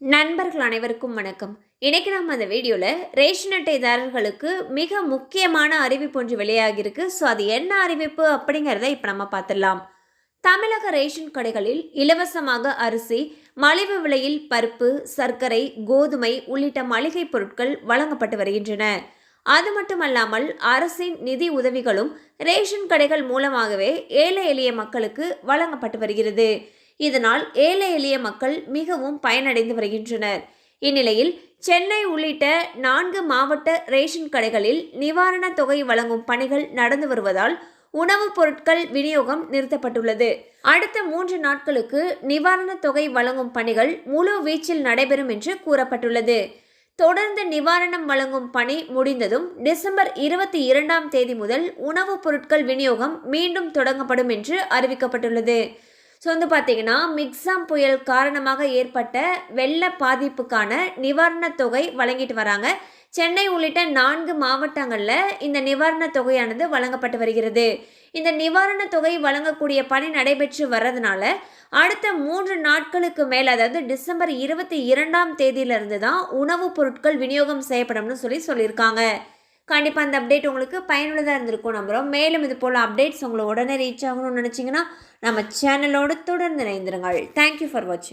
நண்பர்கள் அனைவருக்கும் வணக்கம். இன்னைக்கு நம்ம அந்த வீடியோவில் ரேஷன் அட்டைதாரர்களுக்கு மிக முக்கியமான அறிவிப்பு ஒன்று வெளியாகியிருக்கு. ஸோ அது என்ன அறிவிப்பு அப்படிங்கிறத இப்போ நம்ம பார்த்துடலாம். தமிழக ரேஷன் கடைகளில் இலவசமாக அரிசி, மலிவு விலையில் பருப்பு, சர்க்கரை, கோதுமை உள்ளிட்ட மளிகை பொருட்கள் வழங்கப்பட்டு வருகின்றன. அது மட்டுமல்லாமல் அரசின் நிதி உதவிகளும் ரேஷன் கடைகள் மூலமாகவே ஏழை எளிய மக்களுக்கு வழங்கப்பட்டு வருகிறது. இதனால் ஏழை எளிய மக்கள் மிகவும் பயனடைந்து வருகின்றனர். இந்நிலையில் சென்னை உள்ளிட்ட 4 மாவட்ட ரேஷன் கடைகளில் நிவாரணத் தொகை வழங்கும் பணிகள் நடந்து வருவதால் உணவுப் பொருட்கள் விநியோகம் நிறுத்தப்பட்டுள்ளது. அடுத்த 3 நாட்களுக்கு நிவாரணத் தொகை வழங்கும் பணிகள் முழு வீச்சில் நடைபெறும் என்று கூறப்பட்டுள்ளது. தொடர்ந்து நிவாரணம் வழங்கும் பணி முடிந்ததும் டிசம்பர் 22ஆம் தேதி முதல் உணவுப் பொருட்கள் விநியோகம் மீண்டும் தொடங்கப்படும் என்று அறிவிக்கப்பட்டுள்ளது. ஸோ பார்த்தீங்கன்னா மிக்ஸாம் புயல் காரணமாக ஏற்பட்ட வெள்ள பாதிப்புக்கான நிவாரணத் தொகை வழங்கிட்டு வராங்க. சென்னை உள்ளிட்ட 4 மாவட்டங்களில் இந்த நிவாரணத் தொகையானது வழங்கப்பட்டு வருகிறது. இந்த நிவாரணத் தொகை வழங்கக்கூடிய பணி நடைபெற்று வர்றதுனால அடுத்த 3 நாட்களுக்கு மேலே, அதாவது டிசம்பர் 22ஆம் தேதியிலிருந்து தான் உணவுப் பொருட்கள் விநியோகம் செய்யப்படும்னு சொல்லியிருக்காங்க. கண்டிப்பாக அந்த அப்டேட் உங்களுக்கு பயனுள்ளதாக இருந்திருக்கும் நம்புகிறோம். மேலும் இது போல் அப்டேட்ஸ் உங்களை உடனே ரீச் ஆகணும்னு நினச்சிங்கன்னா நம்ம சேனலோடு தொடர்ந்து இணைந்திருங்கள். தேங்க்யூ ஃபார் வாட்சிங்.